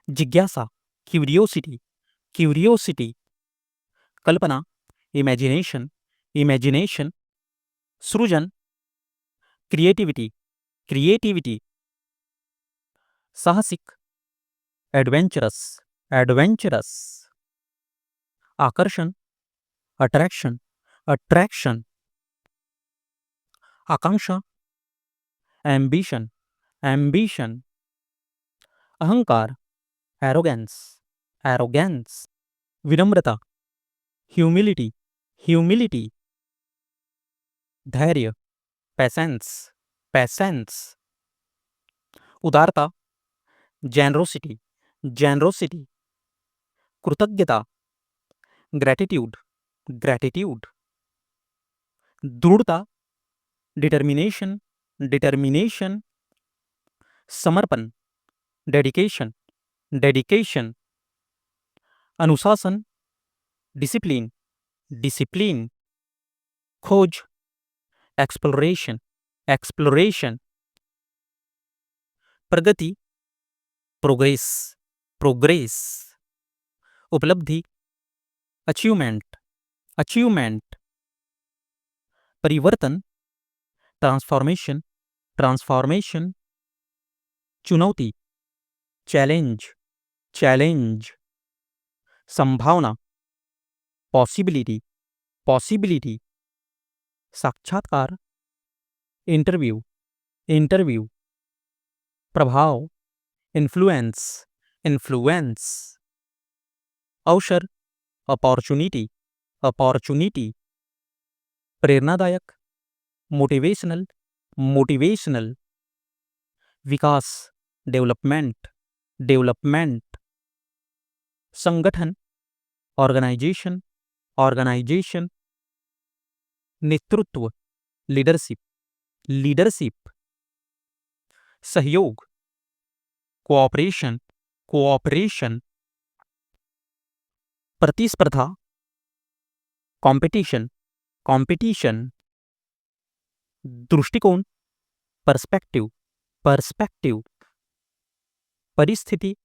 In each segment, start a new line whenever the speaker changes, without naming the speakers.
जिज्ञासा, curiosity, curiosity. कल्पना, imagination, imagination. सृजन, creativity, creativity. साहसिक, एडवेंचरस, एडवेंचरस। आकर्षण, अट्रैक्शन, अट्रैक्शन। आकांक्षा, एम्बिशन, एम्बिशन। अहंकार, एरोगेंस, एरोगेंस। विनम्रता, ह्यूमिलिटी, ह्यूमिलिटी। धैर्य, पैसेंस, पैसेंस। उदारता, जेनरोसिटी, जेनरोसिटी। कृतज्ञता, ग्रैटिट्यूड, ग्रैटिट्यूड। दृढ़ता, डिटर्मिनेशन, डिटर्मिनेशन। समर्पण, डेडिकेशन, डेडिकेशन। अनुशासन, डिसिप्लिन, डिसिप्लिन। खोज, एक्सप्लोरेशन, एक्सप्लोरेशन। प्रगति, प्रोग्रेस, प्रोग्रेस। उपलब्धि, अचीवमेंट, अचीवमेंट। परिवर्तन, ट्रांसफॉर्मेशन, ट्रांसफॉर्मेशन। चुनौती, चैलेंज, चैलेंज। संभावना, पॉसिबिलिटी, पॉसिबिलिटी। साक्षात्कार, इंटरव्यू, इंटरव्यू। प्रभाव, इन्फ्लुएंस, इन्फ्लुएंस। अवसर, अपॉर्चुनिटी, अपॉर्चुनिटी। प्रेरणादायक, मोटिवेशनल, मोटिवेशनल। विकास, डेवलपमेंट, डेवलपमेंट। संगठन, ऑर्गेनाइजेशन, ऑर्गेनाइजेशन। नेतृत्व, लीडरशिप, लीडरशिप। सहयोग, कोऑपरेशन, कोऑपरेशन। प्रतिस्पर्धा, कंपटीशन, कंपटीशन। दृष्टिकोण, पर्सपेक्टिव, पर्सपेक्टिव। परिस्थिति,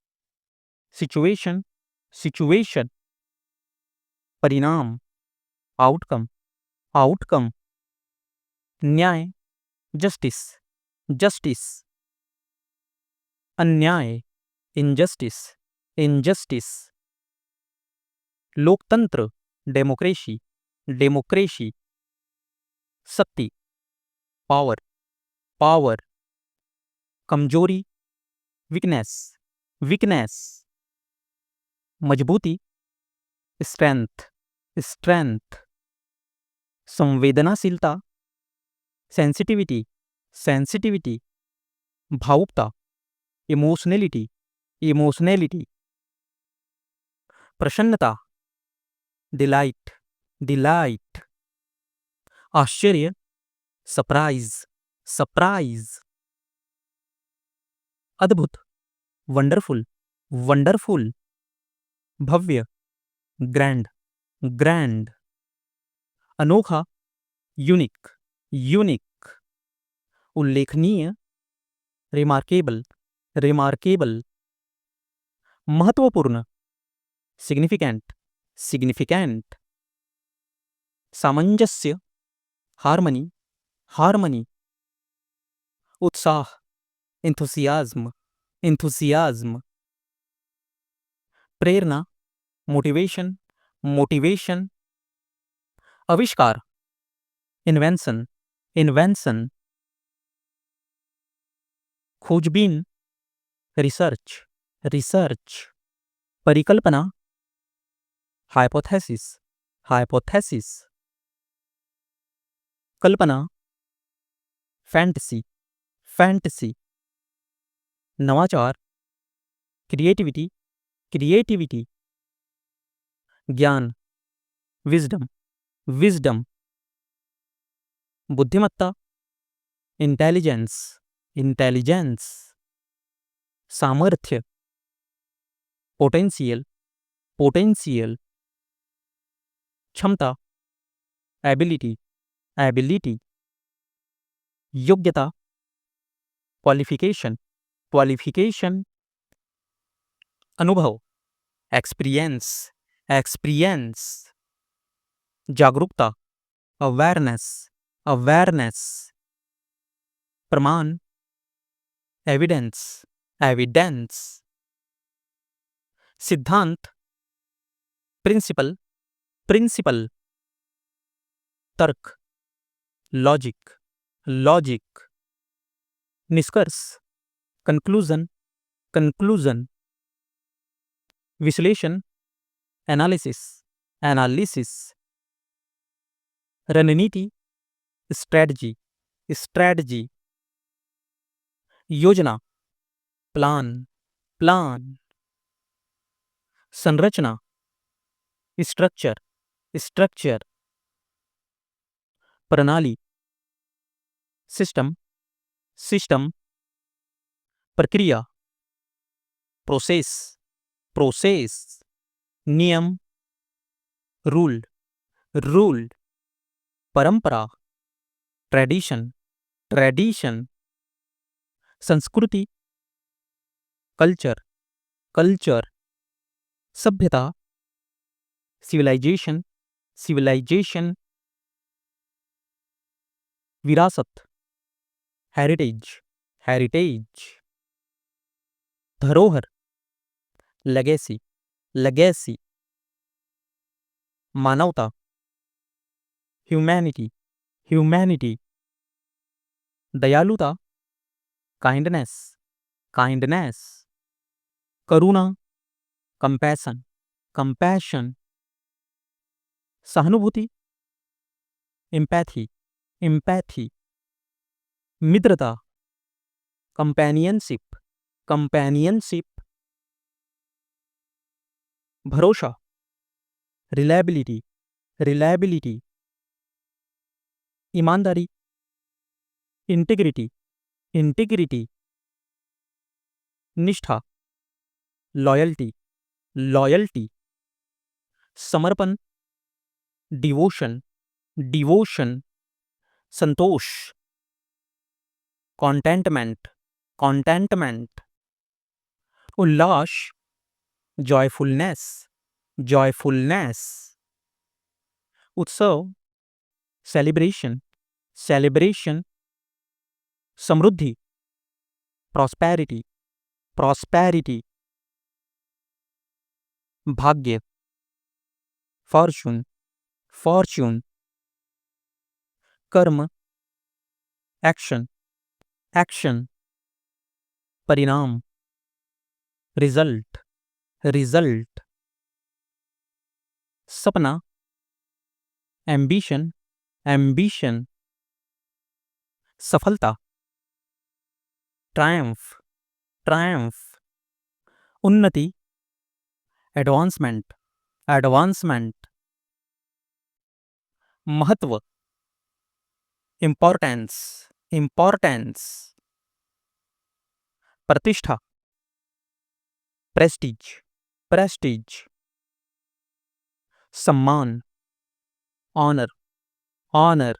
सिचुएशन, सिचुएशन। परिणाम, आउटकम, आउटकम। न्याय, जस्टिस, जस्टिस। अन्याय, इनजस्टिस, इनजस्टिस। लोकतंत्र, डेमोक्रेसी, डेमोक्रेसी। शक्ति, पावर, पावर। कमजोरी, वीकनेस, वीकनेस। मजबूती, स्ट्रेंथ, स्ट्रेंथ। संवेदनाशीलता, सेंसिटिविटी, सेंसिटिविटी। भावुकता, इमोशनलिटी, इमोशनलिटी। प्रसन्नता, डिलाइट, डिलाइट। आश्चर्य, सरप्राइज, सरप्राइज। अद्भुत, वंडरफुल, वंडरफुल। भव्य, ग्रैंड, ग्रैंड। अनोखा, यूनिक, यूनिक। उल्लेखनीय, रिमार्केबल, रिमार्केबल। महत्वपूर्ण, सिग्निफिकेंट, सिग्निफिकेंट। सामंजस्य, हार्मनी, हार्मनी। उत्साह, इंथुसियाज्म, इंथुसियाज्म। प्रेरणा, मोटिवेशन, मोटिवेशन। आविष्कार, इन्वेंशन, इन्वेंशन। खोजबीन, रिसर्च, रिसर्च। परिकल्पना, हाइपोथेसिस, हाइपोथेसिस। कल्पना, फैंटेसी, फैंटेसी। नवाचार, क्रिएटिविटी, क्रिएटिविटी। ज्ञान, विजडम, विजडम। बुद्धिमत्ता, इंटेलिजेंस, इंटेलिजेंस। सामर्थ्य, पोटेंशियल, पोटेंशियल। क्षमता, एबिलिटी, एबिलिटी। योग्यता, क्वालिफिकेशन, क्वालिफिकेशन। अनुभव, एक्सपीरियंस, एक्सपीरियंस, जागरूकता, अवेयरनेस, अवेयरनेस, प्रमाण, एविडेंस, एविडेंस, सिद्धांत, प्रिंसिपल, प्रिंसिपल, तर्क, लॉजिक, लॉजिक, निष्कर्ष, कंक्लूजन, कंक्लूजन, विश्लेषण, एनालिसिस, एनालिसिस, रणनीति, स्ट्रेटजी, स्ट्रेटजी, योजना, प्लान, प्लान, संरचना, स्ट्रक्चर, स्ट्रक्चर, प्रणाली, सिस्टम, सिस्टम, प्रक्रिया, प्रोसेस, प्रोसेस, नियम, रूल, रूल, परंपरा, ट्रेडिशन, ट्रेडिशन, संस्कृति, कल्चर, कल्चर, सभ्यता, सिविलाइजेशन, सिविलाइजेशन, विरासत, हेरिटेज, हेरिटेज, धरोहर, लेगेसी, लेगेसी, मानवता, ह्यूमैनिटी, ह्यूमैनिटी, दयालुता, काइंडनेस, काइंडनेस, करुणा, कंपैशन, कंपैशन, सहानुभूति, एम्पैथी, एम्पैथी, मित्रता, कंपेनियनशिप, कंपेनियनशिप, भरोसा, रिलायबिलिटी, रिलायबिलिटी, ईमानदारी, इंटीग्रिटी, इंटीग्रिटी, निष्ठा, लॉयल्टी, लॉयल्टी, समर्पण, डिवोशन, डिवोशन, संतोष, कॉन्टेंटमेंट, कॉन्टेंटमेंट, उल्लास, जॉयफुलनेस, जॉयफुलनेस, उत्सव, सेलिब्रेशन, सेलिब्रेशन, समृद्धि, प्रॉस्पेरिटी, प्रॉस्पेरिटी, भाग्य, फॉर्चून, फॉर्चून, कर्म, एक्शन, एक्शन, परिणाम, रिजल्ट, रिजल्ट, सपना, एम्बिशन, एम्बिशन, सफलता, ट्रायम्फ, ट्रायम्फ, उन्नति, एडवांसमेंट, एडवांसमेंट, महत्व, इम्पोर्टेंस, इम्पोर्टेंस, प्रतिष्ठा, प्रेस्टीज, प्रेस्टीज, सम्मान, ऑनर, ऑनर,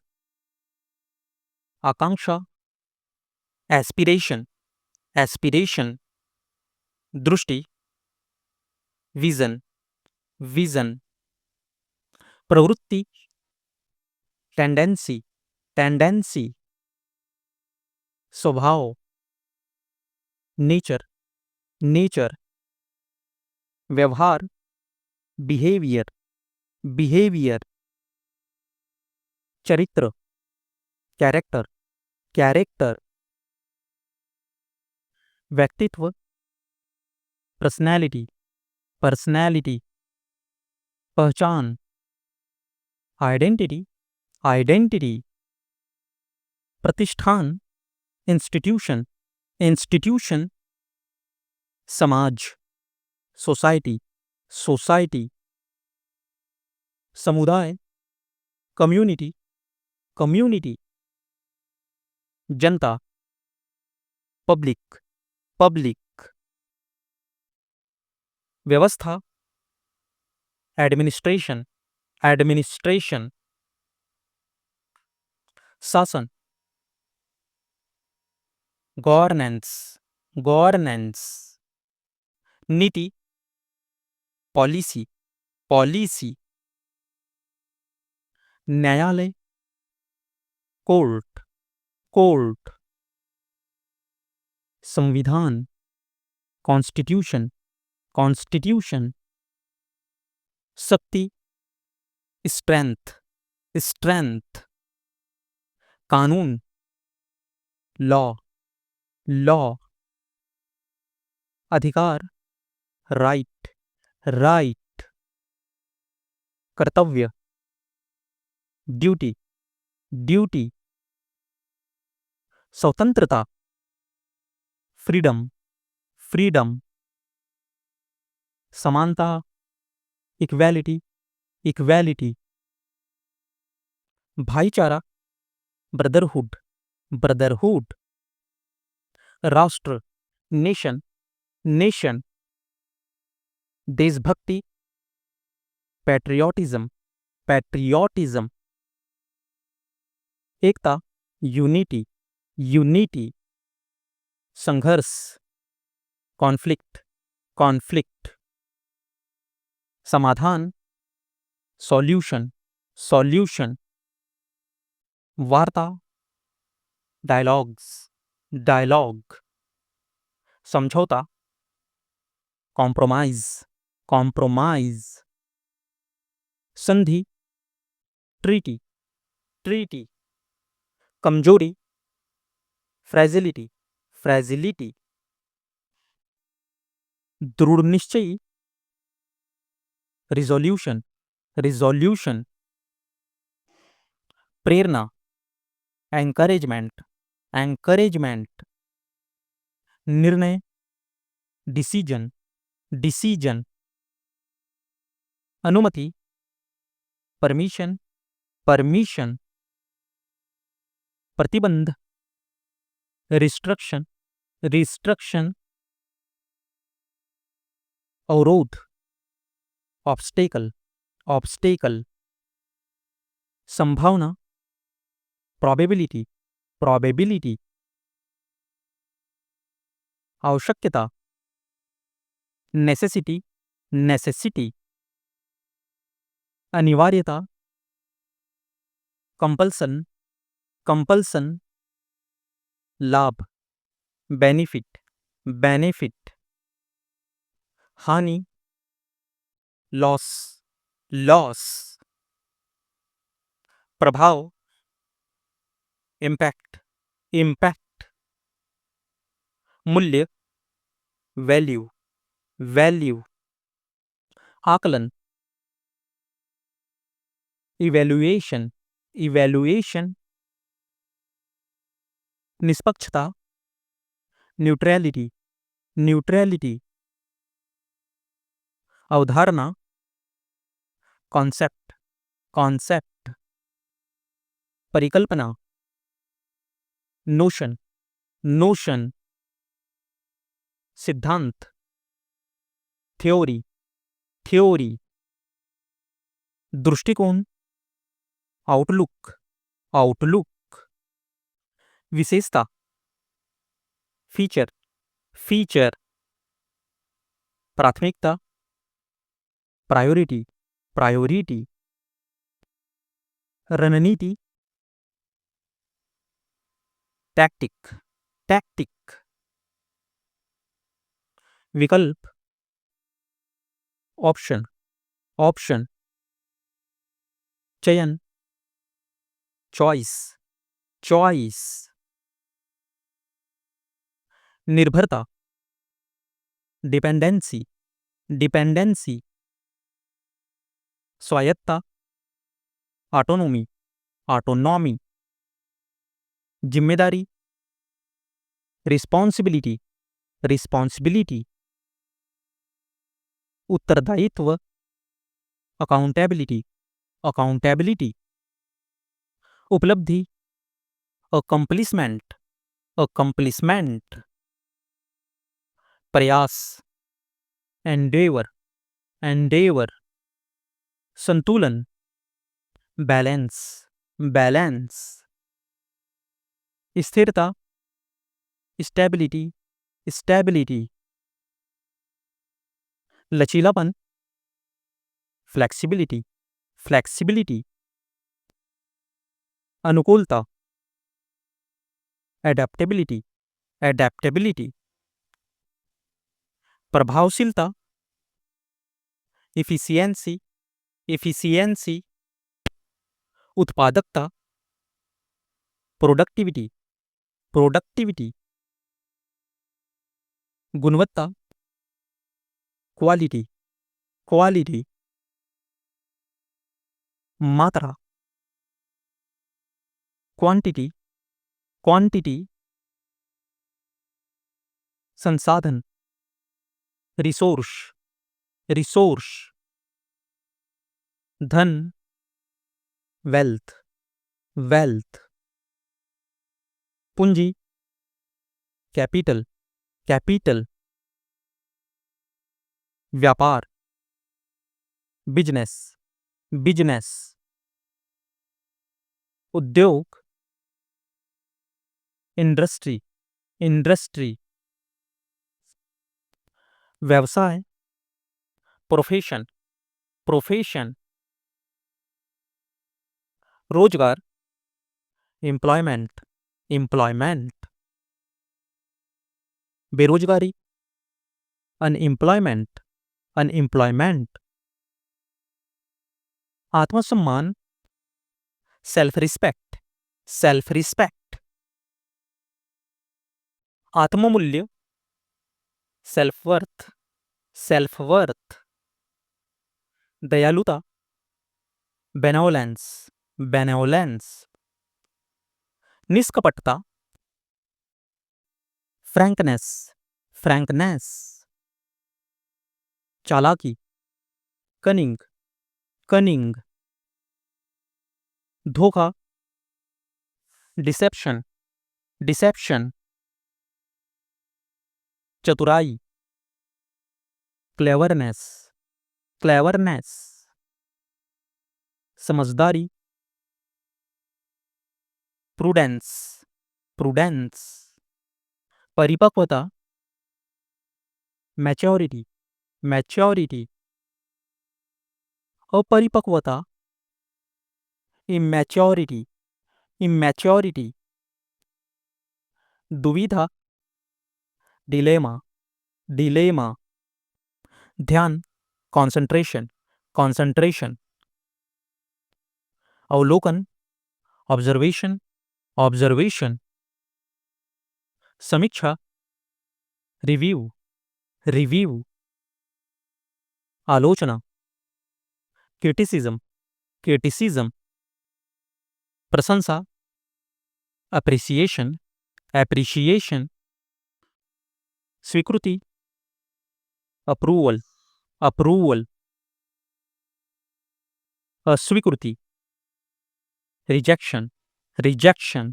आकांक्षा, एस्पिरेशन, एस्पिरेशन, दृष्टि, विजन, विजन, प्रवृत्ति, टेंडेंसी, टेंडेंसी, स्वभाव, नेचर, नेचर, व्यवहार, बिहेवियर, बिहेवियर, चरित्र, कैरेक्टर, कैरेक्टर, व्यक्तित्व, पर्सनैलिटी, पर्सनैलिटी, पहचान, आइडेंटिटी, आइडेंटिटी, प्रतिष्ठान, इंस्टीट्यूशन, इंस्टीट्यूशन, समाज, सोसाइटी, सोसाइटी, समुदाय, कम्युनिटी, कम्युनिटी, जनता, पब्लिक, पब्लिक, व्यवस्था, एडमिनिस्ट्रेशन, एडमिनिस्ट्रेशन, शासन, गवर्नेंस, गवर्नेंस, नीति, पॉलिसी, पॉलिसी, न्यायालय, कोर्ट, कोर्ट, संविधान, कॉन्स्टिट्यूशन, कॉन्स्टिट्यूशन, शक्ति, स्ट्रेंथ, स्ट्रेंथ, कानून, लॉ, लॉ, अधिकार, राइट, राइट, कर्तव्य, ड्यूटी, ड्यूटी, स्वतंत्रता, फ्रीडम, फ्रीडम, समानता, इक्वालिटी, इक्वालिटी, भाईचारा, ब्रदरहुड, ब्रदरहुड, राष्ट्र, नेशन, नेशन, देशभक्ति, पैट्रियोटिज्म, पैट्रियोटिज्म, एकता, यूनिटी, यूनिटी, संघर्ष, कॉन्फ्लिक्ट, कॉन्फ्लिक्ट, समाधान, सॉल्यूशन, सॉल्यूशन, वार्ता, डायलॉग्स, डायलॉग, समझौता, कॉम्प्रोमाइज, कॉम्प्रोमाइज, संधि, ट्रीटी, ट्रीटी, कमजोरी, फ्रेजिलिटी, फ्रेजिलिटी, दृढ़ निश्चयी, रिजोल्यूशन, रिजोल्यूशन, प्रेरणा, एंकरेजमेंट, एंकरेजमेंट, निर्णय, डिसीजन, डिसीजन, अनुमति, परमिशन, परमिशन, प्रतिबंध, रिस्ट्रक्शन, रिस्ट्रक्शन, अवरोध, ऑब्स्टेकल, ऑब्स्टेकल, संभावना, प्रोबेबिलिटी, प्रोबेबिलिटी, आवश्यकता, नेसेसिटी, नेसेसिटी, अनिवार्यता, कंपल्सन, कंपल्सन, लाभ, बेनिफिट, बेनिफिट, हानि, लॉस, लॉस, प्रभाव, इम्पैक्ट, इम्पैक्ट, मूल्य, वैल्यू, वैल्यू, आकलन, इवैल्यूएशन, इवैल्यूएशन, निष्पक्षता, न्यूट्रैलिटी, न्यूट्रैलिटी, अवधारणा, कॉन्सेप्ट, कॉन्सेप्ट, परिकल्पना, नोशन, नोशन, सिद्धांत, थ्योरी, थ्योरी, दृष्टिकोण, आउटलुक, आउटलुक, विशेषता, फीचर, फीचर, प्राथमिकता, प्रायोरिटी, प्रायोरिटी, रणनीति, टैक्टिक, टैक्टिक, विकल्प, ऑप्शन, ऑप्शन, चयन, चॉइस, चॉइस, निर्भरता, डिपेंडेंसी, डिपेंडेंसी, स्वायत्ता, ऑटोनोमी, ऑटोनॉमी, जिम्मेदारी, रिस्पॉन्सिबिलिटी, रिस्पॉन्सिबिलिटी, उत्तरदायित्व, अकाउंटेबिलिटी, अकाउंटेबिलिटी, उपलब्धि, अकम्प्लिसमेंट, अकम्प्लिसमेंट, प्रयास, एंडेवर, एंडेवर, संतुलन, बैलेंस, बैलेंस, स्थिरता, स्टेबिलिटी, स्टेबिलिटी, लचीलापन, फ्लेक्सिबिलिटी, फ्लेक्सिबिलिटी, अनुकूलता, एडेप्टेबिलिटी, एडेप्टेबिलिटी, प्रभावशीलता, इफिशियंसी, इफिशियंसी, उत्पादकता, प्रोडक्टिविटी, प्रोडक्टिविटी, गुणवत्ता, क्वालिटी, क्वालिटी, मात्रा, क्वांटिटी, क्वांटिटी, संसाधन, रिसोर्स, रिसोर्स, धन, वेल्थ, वेल्थ, पूंजी, कैपिटल, कैपिटल, व्यापार, बिजनेस, बिजनेस, उद्योग, इंडस्ट्री, इंडस्ट्री, व्यवसाय, प्रोफेशन, प्रोफेशन, रोजगार, एम्प्लॉयमेंट, एम्प्लॉयमेंट, बेरोजगारी, अनएम्प्लॉयमेंट, अनएम्प्लॉयमेंट, आत्मसम्मान, सेल्फ रिस्पेक्ट, सेल्फ रिस्पेक्ट, आत्ममूल्य, सेल्फ वर्थ, सेल्फ वर्थ, दयालुता, बेनोलेंस, बेनोलेंस, निष्कपटता, फ्रैंकनेस, फ्रैंकनेस, चालाकी, कनिंग, कनिंग, धोखा, डिसेप्शन, डिसेप्शन, चतुराई, क्लेवरनेस, क्लेवरनेस, समझदारी, प्रूडेंस, प्रूडेंस, परिपक्वता, मैच्योरिटी, मैच्योरिटी, अपरिपक्वता, इमैच्योरिटी, इमैच्योरिटी, दुविधा, डिलेमा, डिलेमा, ध्यान, कंसंट्रेशन, कंसंट्रेशन, अवलोकन, ऑब्जर्वेशन, ऑब्जर्वेशन, समीक्षा, रिव्यू, रिव्यू, आलोचना, क्रिटिसिज्म, क्रिटिसिज्म, प्रशंसा, अप्रिसिएशन, एप्रिसिएशन, स्वीकृति, अप्रूवल, अप्रूवल, अस्वीकृति, रिजेक्शन, रिजेक्शन,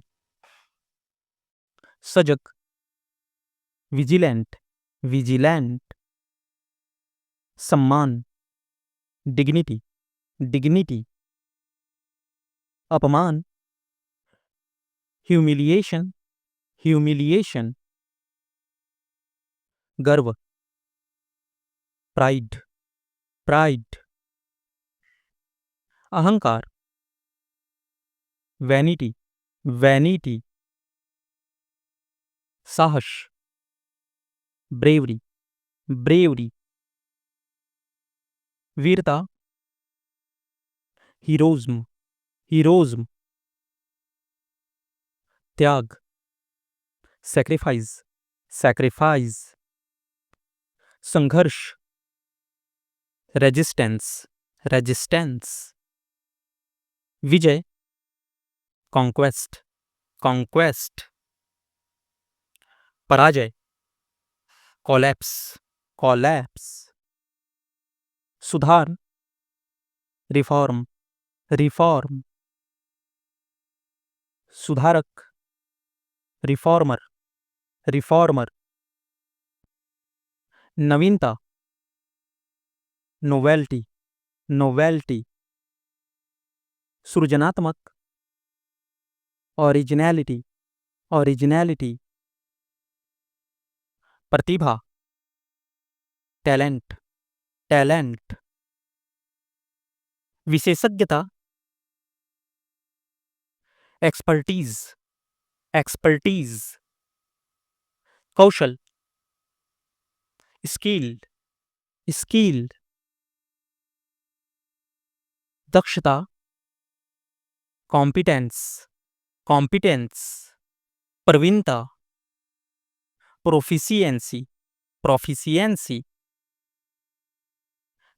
सजग, विजिलेंट, विजिलेंट, सम्मान, डिग्निटी, डिग्निटी, अपमान, ह्यूमिलिएशन, ह्यूमिलिएशन, गर्व, प्राइड, प्राइड, अहंकार, वैनिटी, वैनिटी, साहस, ब्रेवरी, ब्रेवरी, वीरता, हीरोज्म, हीरोज्म, त्याग, सैक्रिफाइस, सैक्रिफाइस, संघर्ष, रेजिस्टेंस, रेजिस्टेंस, विजय, कॉन्क्वेस्ट, कॉन्क्वेस्ट, पराजय, कोलैप्स, कोलैप्स, सुधार, रिफॉर्म, रिफॉर्म, सुधारक, रिफॉर्मर, रिफॉर्मर, नवीनता, नोवेल्टी, नोवेल्टी, सृजनात्मक, ओरिजिनैलिटी, ओरिजिनैलिटी, प्रतिभा, टैलेंट, टैलेंट, विशेषज्ञता, एक्सपर्टीज, एक्सपर्टीज, कौशल, स्किल्ड, स्किल्ड, दक्षता, कॉम्पिटेंस, कॉम्पिटेंस, प्रवीणता, प्रोफिशिएंसी, प्रोफिशिएंसी,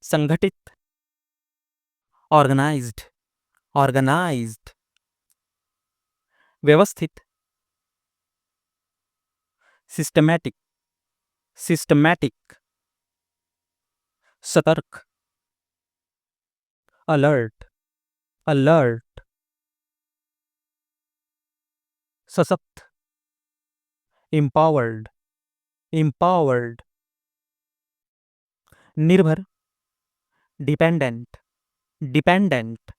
संगठित, ऑर्गेनाइज्ड, ऑर्गेनाइज्ड, व्यवस्थित, सिस्टमैटिक, सिस्टमैटिक, सतर्क, अलर्ट, अलर्ट, सशक्त, एम्पावर्ड, एम्पावर्ड, निर्भर, डिपेंडेंट, डिपेंडेंट,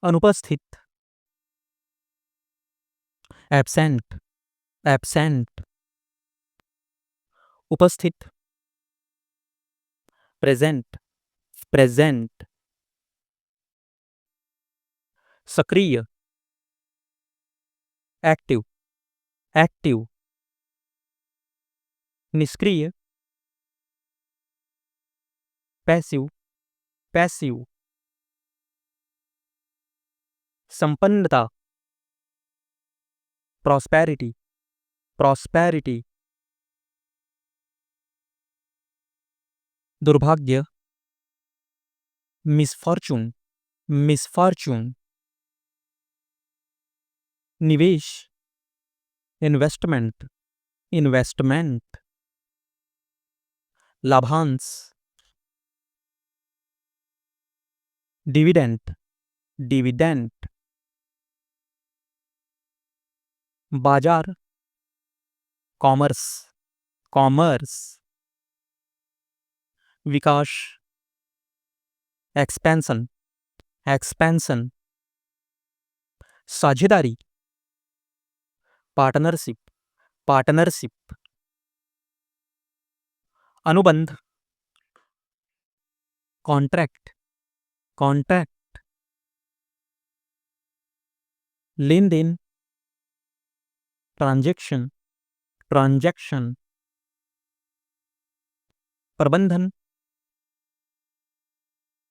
अनुपस्थित, एब्सेंट, एब्सेंट, उपस्थित, प्रेजेंट, प्रेजेंट, सक्रिय, एक्टिव, एक्टिव, निष्क्रिय, पैसिव, पैसिव, संपन्नता, प्रॉस्पेरिटी, प्रॉस्पेरिटी, दुर्भाग्य, मिसफॉर्चून, मिसफॉर्चून, निवेश, इन्वेस्टमेंट, इन्वेस्टमेंट, लाभांश, डिविडेंट, डिविडेंट, बाजार, कॉमर्स, कॉमर्स, विकास, एक्सपेंशन, एक्सपेंशन, साझेदारी, पार्टनरशिप, पार्टनरशिप, अनुबंध, कॉन्ट्रैक्ट, कॉन्ट्रैक्ट, लेन देन, ट्रांजैक्शन, ट्रांजैक्शन, प्रबंधन,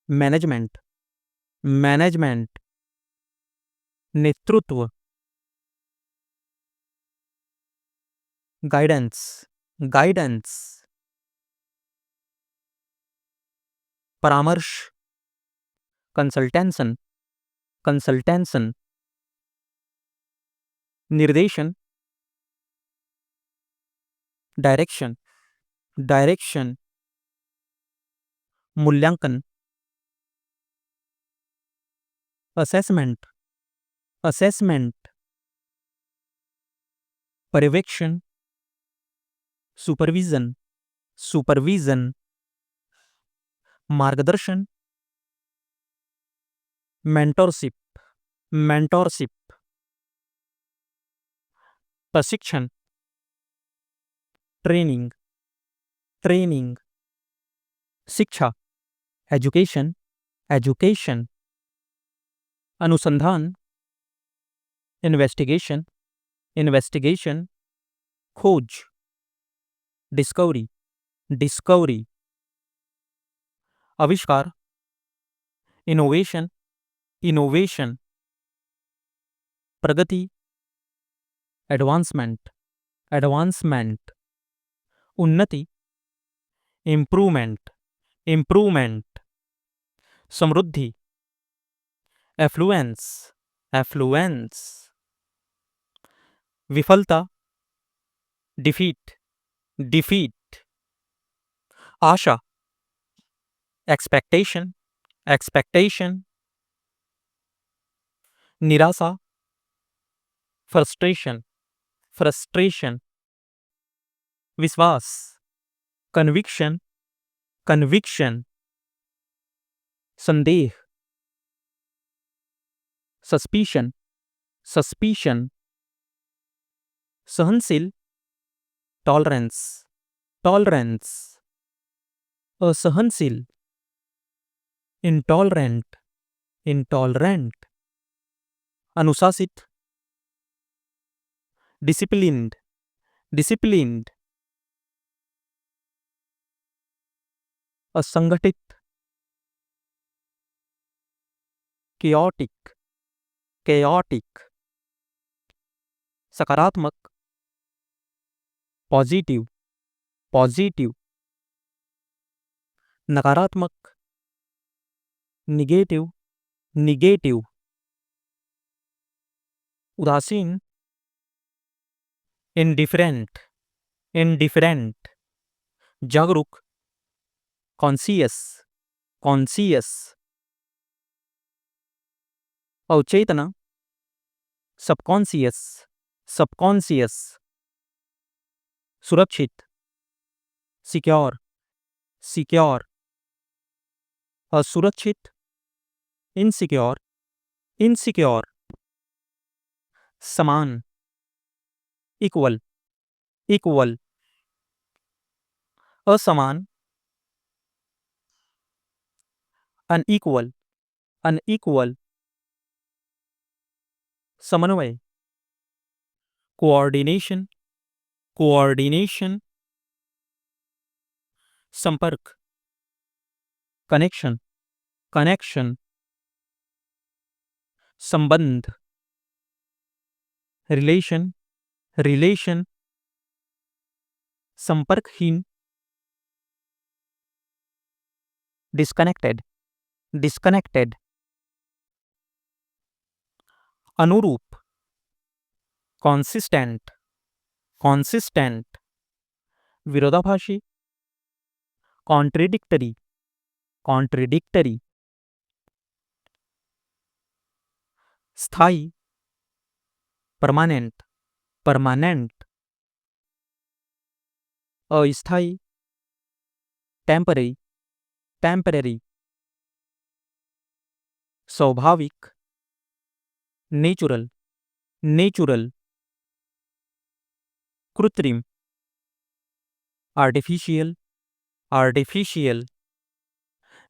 मैनेजमेंट, मैनेजमेंट, नेतृत्व, गाइडेंस, गाइडेंस, परामर्श, कंसल्टेंशन, कंसल्टेंशन, निर्देशन, डायरेक्शन, डायरेक्शन, मूल्यांकन, असेसमेंट, असेसमेंट, पर्यवेक्षण, सुपरविजन, सुपरविजन, मार्गदर्शन, मेंटोरशिप, मेंटोरशिप, प्रशिक्षण, ट्रेनिंग, ट्रेनिंग, शिक्षा, एजुकेशन, एजुकेशन, अनुसंधान, इन्वेस्टिगेशन, इन्वेस्टिगेशन, खोज, डिस्कवरी, डिस्कवरी, आविष्कार, इनोवेशन, इनोवेशन, प्रगति, एडवांसमेंट, एडवांसमेंट, उन्नति, इम्प्रूवमेंट, इम्प्रूवमेंट, समृद्धि, एफ्लुएंस, एफ्लुएंस, विफलता, डिफीट, डिफीट, आशा, एक्सपेक्टेशन, एक्सपेक्टेशन, निराशा, फ्रस्ट्रेशन, फ्रस्ट्रेशन, विश्वास, कन्विक्शन, कन्विक्शन, संदेह, सस्पिशन, सस्पिशन, सहनशील, टॉलरेंस, टॉलरेंस, असहनशील, इंटॉलरेंट, इंटॉलरेंट, अनुशासित, डिसिप्लिन्ड, डिसिप्लिन्ड, असंगठित, chaotic, chaotic, सकारात्मक, पॉजिटिव, पॉजिटिव, नकारात्मक, निगेटिव, निगेटिव, उदासीन, इंडिफरेंट, इंडिफरेंट, जागरूक, कॉन्सियस, कॉन्सियस, अवचेतना, सबकॉन्सियस, सबकॉन्सियस, सुरक्षित, सिक्योर, सिक्योर, असुरक्षित, इनसिक्योर, इनसिक्योर, समान, इक्वल, इक्वल, असमान, अनइक्वल, अनइक्वल, समन्वय, कोऑर्डिनेशन, कोऑर्डिनेशन, संपर्क, कनेक्शन, कनेक्शन, संबंध, रिलेशन, रिलेशन, संपर्कहीन, डिस्कनेक्टेड, डिस्कनेक्टेड, अनुरूप, कॉन्सिस्टेंट, कॉन्सिस्टेंट, विरोधाभासी, कॉन्ट्रेडिक्टरी, कॉन्ट्रेडिक्टरी, स्थायी, परमानेंट, परमानेंट, अस्थायी, टेम्पररी, टेम्पररी, स्वाभाविक, नेचुरल, नेचुरल, कृत्रिम, आर्टिफिशियल, आर्टिफिशियल,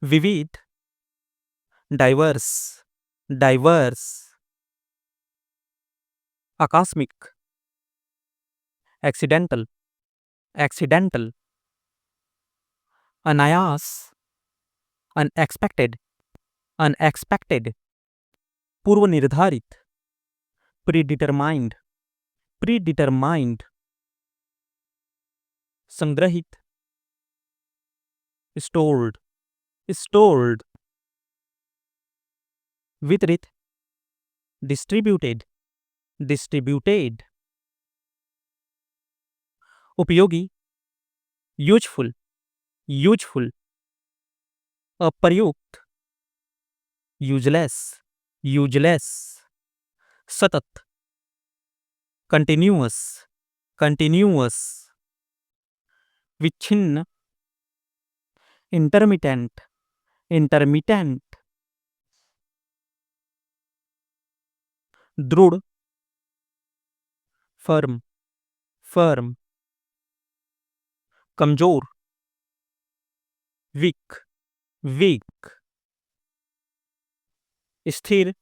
विविध, डाइवर्स, डाइवर्स, आकस्मिक, एक्सीडेंटल, एक्सीडेंटल, अनायास, अनएक्सपेक्टेड, अनएक्सपेक्टेड, पूर्व निर्धारित, प्रीडिटरमाइंड, प्रीडिटरमाइंड, संग्रहित, स्टोर्ड, स्टोर्ड, वितरित, डिस्ट्रीब्यूटेड, डिस्ट्रीब्यूटेड, उपयोगी, यूजफुल, यूजफुल, अप्रयुक्त, यूजलेस, यूजलेस, सतत, कंटिन्यूअस, कंटिन्यूअस, विच्छिन्न, इंटरमिटेंट, इंटरमिटेंट, दृढ़, फर्म, फर्म, कमजोर, वीक, वीक, स्थिर,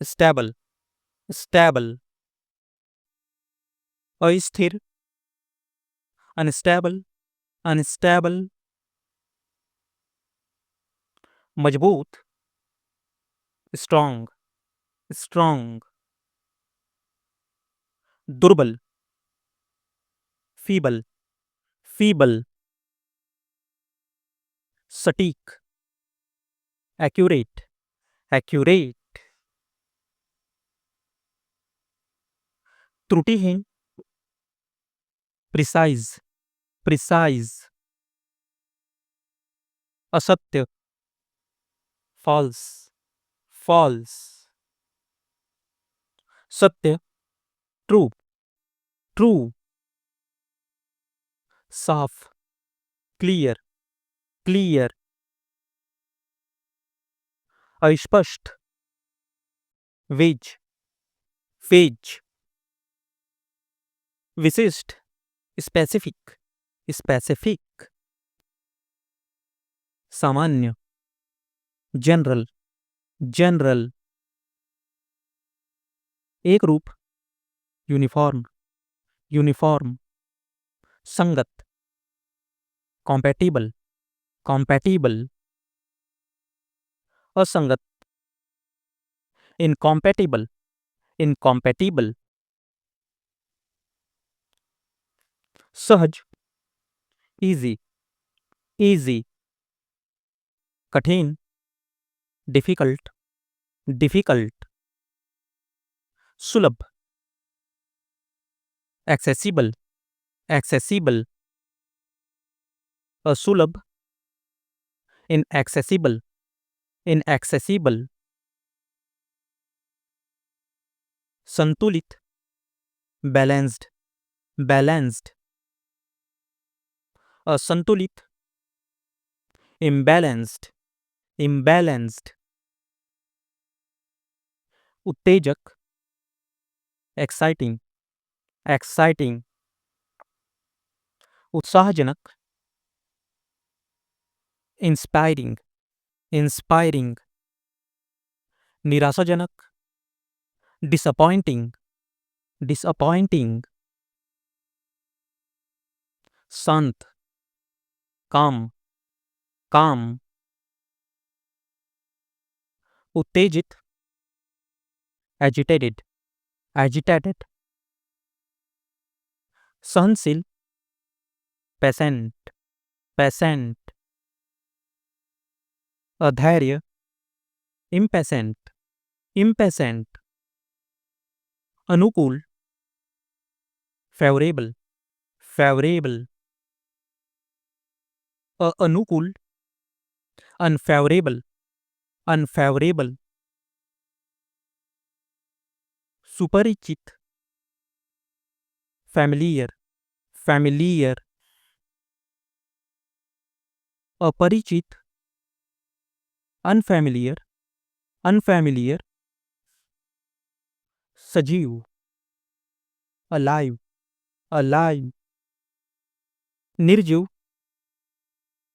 स्टेबल, स्टेबल, अस्थिर, अनस्टेबल, अनस्टेबल, मजबूत, स्ट्रॉन्ग, स्ट्रॉन्ग, दुर्बल, फीबल, फीबल, सटीक, एक्यूरेट, एक्यूरेट, त्रुटिहीन, प्रिसाइज, प्रिसाइज, असत्य, फॉल्स, फॉल्स, सत्य, ट्रू, ट्रू, साफ, क्लियर, क्लियर, अस्पष्ट, वेज, वेज, विशिष्ट, स्पेसिफिक, स्पेसिफिक, सामान्य, जनरल, जनरल, एक रूप, यूनिफॉर्म, यूनिफॉर्म, संगत, कॉम्पैटिबल, कॉम्पैटिबल, असंगत, इनकॉम्पैटिबल, इनकॉम्पैटिबल, सहज, इजी, इजी, कठिन, डिफिकल्ट, डिफिकल्ट, सुलभ, एक्सेसिबल, एक्सेसिबल, असुलभ, इनएक्सेसिबल, इनएक्सेसिबल, संतुलित, बैलेंस्ड, बैलेंस्ड, असंतुलित, इम्बैलेंस्ड, इम्बैलेंस्ड, उत्तेजक, एक्साइटिंग, एक्साइटिंग, उत्साहजनक, इंस्पायरिंग, इंस्पायरिंग, निराशाजनक, डिसअपॉइंटिंग, डिसअपॉइंटिंग, शांत, काम, काम, उत्तेजित, एजिटेटेड, एजिटेटेड, सहनशील, पेशेंट, पेशेंट, अधैर्य, इम्पेशेंट, इम्पेशेंट, अनुकूल, फेवरेबल, फेवरेबल, अनुकूल, अनफेवरेबल, अनफेवरेबल, सुपरिचित, फैमिलियर, फैमिलियर, अपरिचित, अनफैमिलियर, अनफैमिलियर, सजीव, अलाइव, अलाइव, निर्जीव,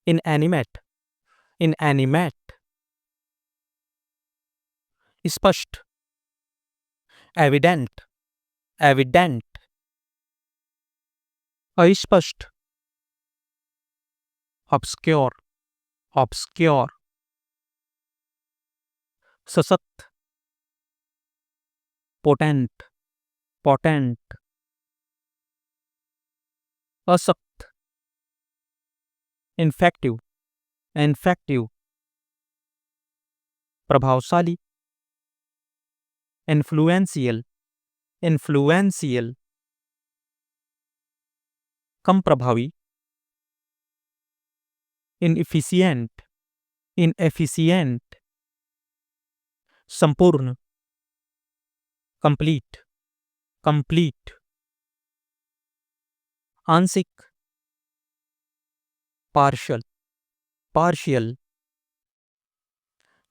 इनएनिमेट, इनएनिमेट, स्पष्ट, एविडेंट, एविडेंट, अस्पष्ट, ऑब्स्क्योर, ऑब्स्क्योर, सशक्त, पोटेंट, पोटेंट, असक्त, इन्फेक्टिव, इन्फेक्टिव, प्रभावशाली, इन्फ्लुएंशियल, इन्फ्लुएंशियल, कम प्रभावी, इनएफिशिएंट, इनएफिशिएंट, संपूर्ण, कंप्लीट, कंप्लीट, आंशिक, पार्शियल, पार्शियल,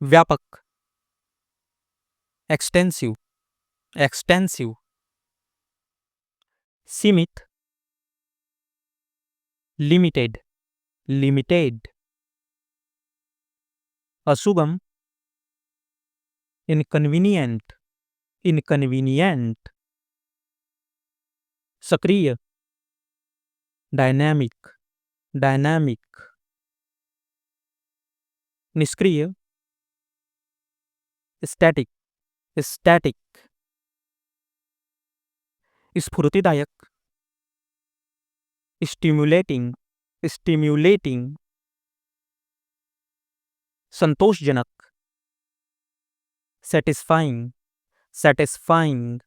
व्यापक, एक्सटेंसिव, एक्सटेंसिव, सीमित, लिमिटेड, लिमिटेड, असुगम, इनकन्वीनियंट, इनकन्वीनियंट, सक्रिय, डायनामिक, डायनामिक, निष्क्रिय, स्टैटिक, स्टैटिक, स्फूर्तिदायक, स्टिम्युलेटिंग, स्टिम्युलेटिंग, संतोषजनक, सेटिस्फाइंग, सेटिस्फाइंग,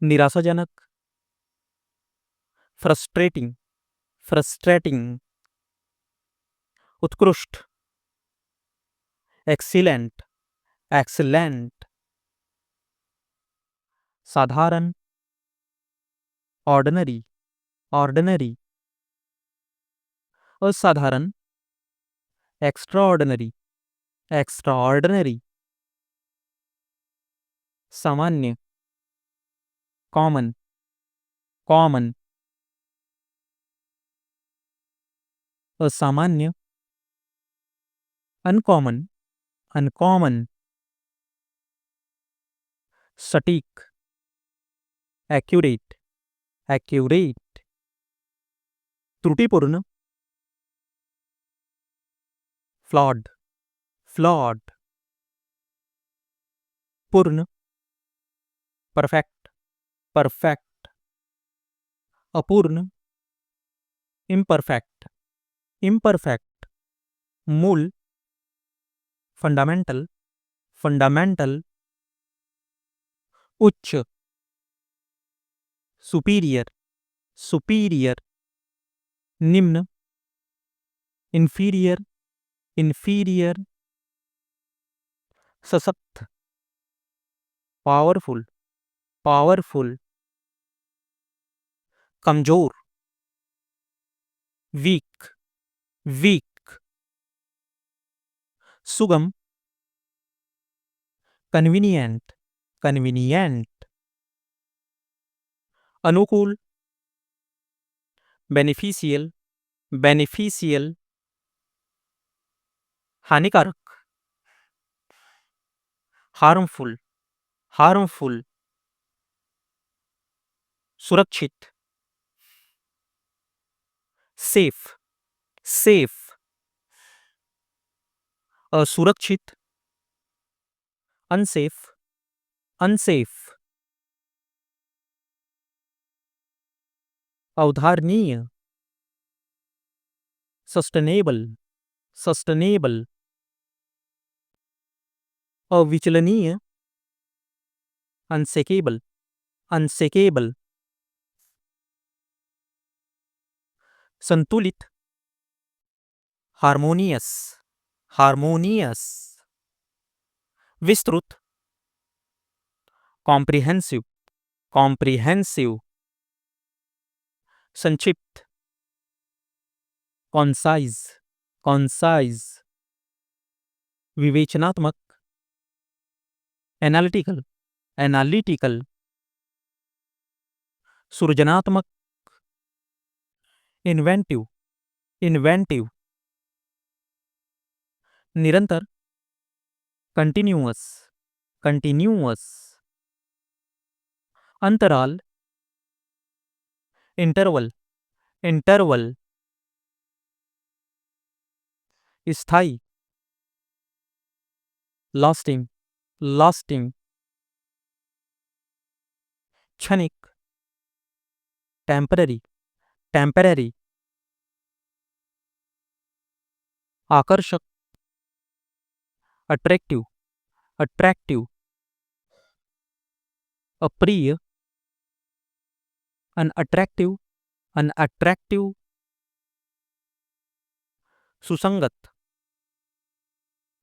निराशाजनक, फ्रस्ट्रेटिंग, फ्रस्ट्रेटिंग, उत्कृष्ट, एक्सीलेंट, एक्सीलेंट, साधारण, ऑर्डिनरी, ऑर्डिनरी, असाधारण, एक्स्ट्राऑर्डिनरी, एक्स्ट्राऑर्डिनरी, सामान्य, कॉमन, कॉमन, असामान्य, अनकॉमन, अनकॉमन, सटीक, एक्यूरेट, एक्यूरेट, त्रुटिपूर्ण, फ्लॉड, फ्लॉड, पूर्ण, परफेक्ट, परफेक्ट, अपूर्ण, इम्परफेक्ट, इम्परफेक्ट, मूल, फंडामेंटल, फंडामेंटल, उच्च, सुपीरियर, सुपीरियर, निम्न, इंफीरियर, इंफीरियर, सशक्त, पावरफुल, पावरफुल, कमजोर, वीक, वीक, सुगम, कन्वीनियंट, कन्वीनियंट, अनुकूल, बेनिफिशियल, बेनिफिशियल, हानिकारक, हार्मफुल, हार्मफुल, सुरक्षित, सेफ, सेफ, असुरक्षित, अनसेफ, अनसेफ, अवधारणीय, सस्टेनेबल, सस्टेनेबल, अविचलनीय, अनसेकेबल, अनसेकेबल, संतुलित, हार्मोनियस, हार्मोनियस, विस्तृत, कॉम्प्रिहेंसिव, कॉम्प्रिहेंसिव, संक्षिप्त, कॉन्साइज, कॉन्साइज, विवेचनात्मक, एनालिटिकल, एनालिटिकल, सृजनात्मक, इन्वेंटिव, इन्वेंटिव, निरंतर, कंटिन्यूअस, कंटिन्यूअस, अंतराल, इंटरवल, इंटरवल, स्थायी, लास्टिंग, लास्टिंग, क्षणिक, टेम्पररी, टेम्पररी, आकर्षक, अट्रैक्टिव, अट्रैक्टिव, अप्रिय, अनअट्रैक्टिव, अनअट्रैक्टिव, सुसंगत,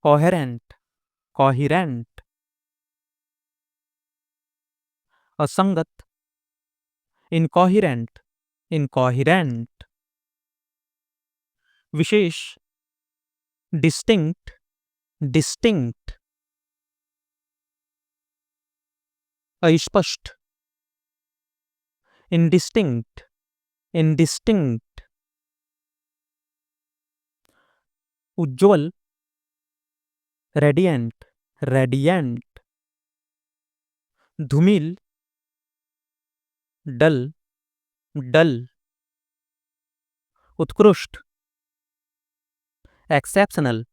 कोहेरेंट, कोहिरेंट, असंगत, इनकोहिरेंट, इनकोहिरेंट, विशेष, डिस्टिंक्ट, डिस्टिंक्ट, अस्पष्ट, इंडिस्टिंक्ट, इंडिस्टिंक्ट, उज्ज्वल, रेडियंट, रेडियंट, धूमिल, डल, डल, उत्कृष्ट, एक्सेप्शनल,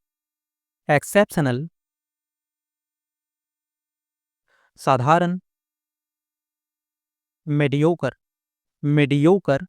एक्सेप्शनल, साधारण, मेडियोकर, मेडियोकर,